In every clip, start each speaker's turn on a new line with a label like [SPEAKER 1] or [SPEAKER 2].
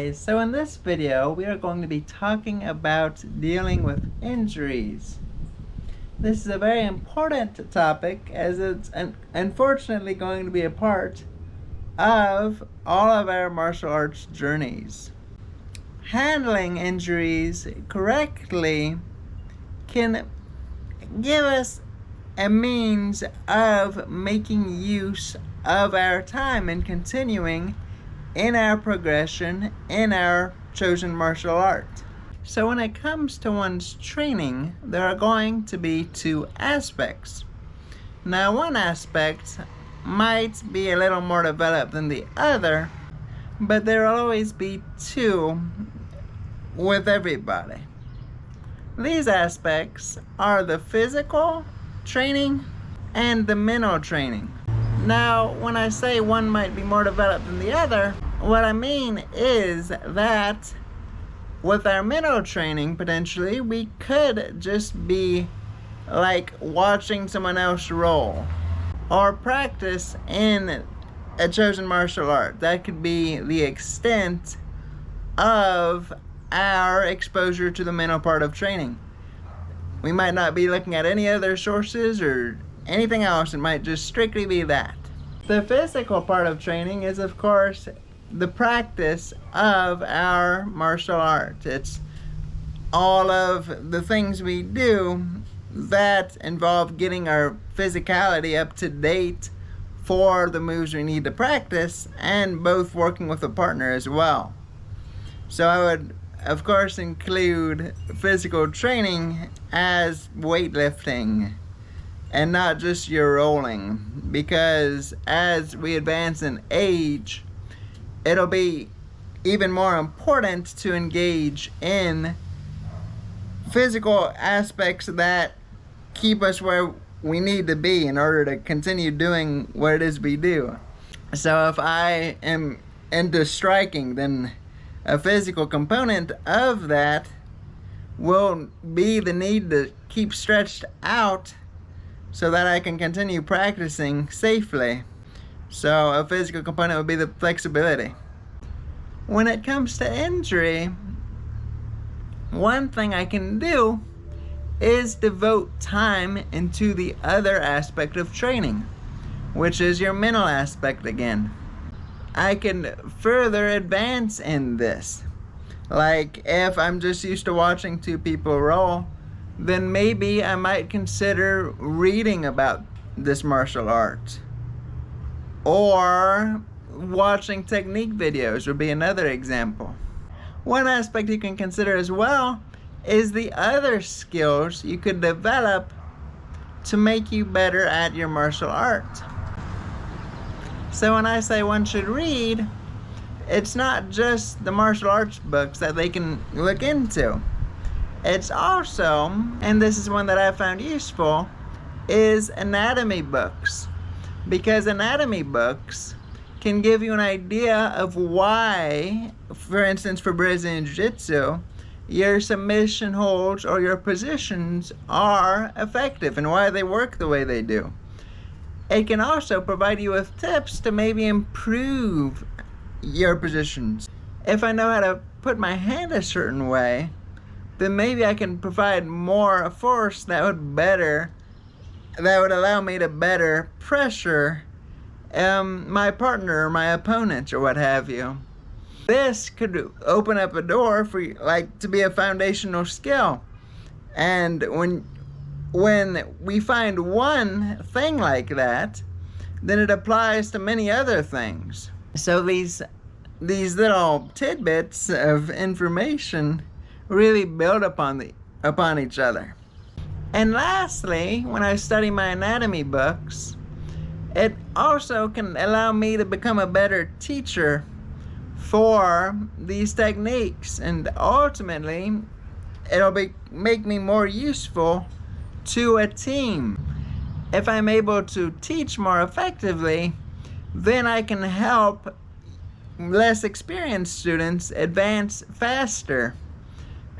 [SPEAKER 1] guys, so in this video we are going to be talking about dealing with injuries. This is a very important topic as it's unfortunately going to be a part of all of our martial arts journeys. Handling injuries correctly can give us a means of making use of our time and continuing in our progression in our chosen martial art. So when it comes to one's training, there are going to be two aspects. Now, one aspect might be a little more developed than the other, but there will always be two with everybody. These aspects are the physical training and the mental training. Now, when I say one might be more developed than the other, what I mean is that with our mental training, potentially, we could just be like watching someone else roll or practice in a chosen martial art. That could be the extent of our exposure to the mental part of training. We might not be looking at any other sources or anything else. It might just strictly be that. The physical part of training is, of course, the practice of our martial art. It's all of the things we do that involve getting our physicality up to date for the moves we need to practice, and both working with a partner as well. So I would, of course, include physical training as weightlifting and not just your rolling, because as we advance in age, it'll be even more important to engage in physical aspects that keep us where we need to be in order to continue doing what it is we do. So if I am into striking, then a physical component of that will be the need to keep stretched out so that I can continue practicing safely. So a physical component would be the flexibility. When it comes to injury, one thing I can do is devote time into the other aspect of training, which is your mental aspect again. I can further advance in this. Like if I'm just used to watching two people roll, then maybe I might consider reading about this martial art. Or watching technique videos would be another example. One aspect you can consider as well is the other skills you could develop to make you better at your martial art. So when I say one should read, it's not just the martial arts books that they can look into. It's also, and this is one that I found useful, is anatomy books. Because anatomy books can give you an idea of why, for instance, for Brazilian Jiu-Jitsu, your submission holds or your positions are effective and why they work the way they do. It can also provide you with tips to maybe improve your positions. If I know how to put my hand a certain way, then maybe I can provide more force that would allow me to better pressure my partner or my opponent or what have you. This could open up a door for to be a foundational skill. And when we find one thing like that, then it applies to many other things. So these little tidbits of information really build upon each other. And lastly, when I study my anatomy books, it also can allow me to become a better teacher for these techniques, and ultimately it'll make me more useful to a team. If I'm able to teach more effectively, then I can help less experienced students advance faster,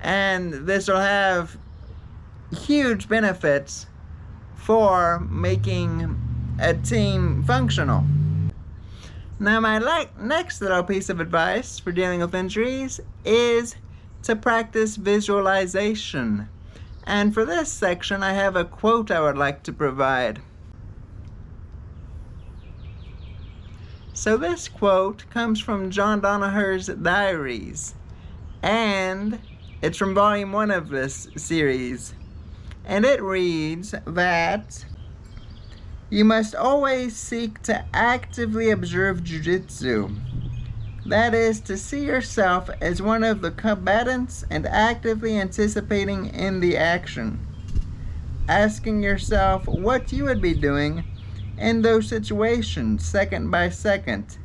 [SPEAKER 1] and this will have huge benefits for making a team functional. Now, my next little piece of advice for dealing with injuries is to practice visualization. And for this section, I have a quote I would like to provide. So this quote comes from John Danaher's diaries, and it's from volume 1 of this series. And it reads that you must always seek to actively observe jiu-jitsu. That is, to see yourself as one of the combatants and actively anticipating in the action. Asking yourself what you would be doing in those situations, second by second.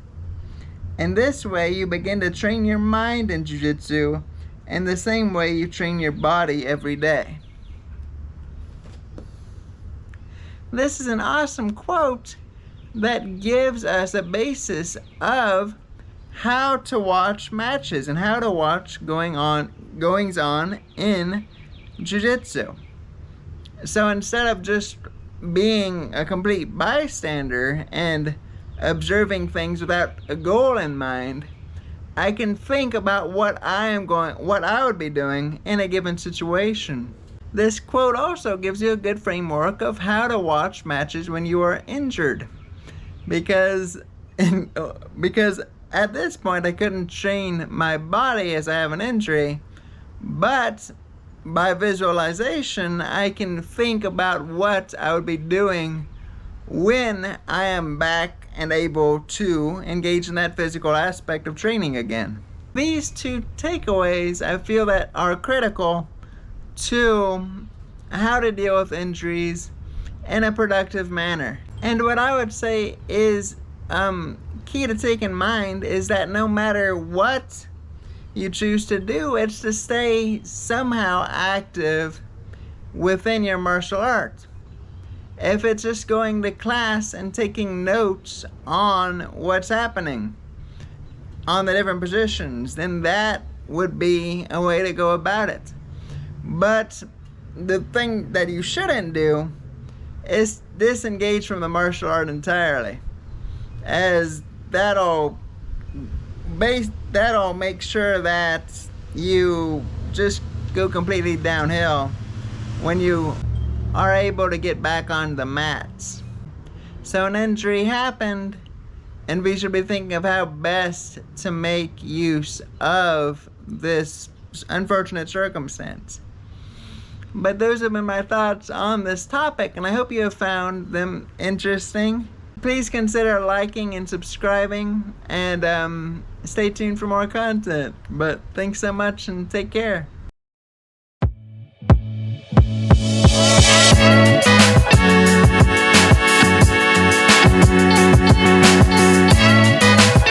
[SPEAKER 1] In this way, you begin to train your mind in jiu-jitsu in the same way you train your body every day. This is an awesome quote that gives us a basis of how to watch matches and how to watch goings on in jiu-jitsu. So instead of just being a complete bystander and observing things without a goal in mind, I can think about what I would be doing in a given situation. This quote also gives you a good framework of how to watch matches when you are injured, because at this point I couldn't train my body as I have an injury, but by visualization I can think about what I would be doing when I am back and able to engage in that physical aspect of training again. These two takeaways I feel that are critical to how to deal with injuries in a productive manner. And what I would say is key to take in mind is that no matter what you choose to do, it's to stay somehow active within your martial art. If it's just going to class and taking notes on what's happening on the different positions, then that would be a way to go about it. But the thing that you shouldn't do is disengage from the martial art entirely, as that'll make sure that you just go completely downhill when you are able to get back on the mats. So an injury happened, and we should be thinking of how best to make use of this unfortunate circumstance. But those have been my thoughts on this topic, and I hope you have found them interesting. Please consider liking and subscribing, and stay tuned for more content. But thanks so much, and take care.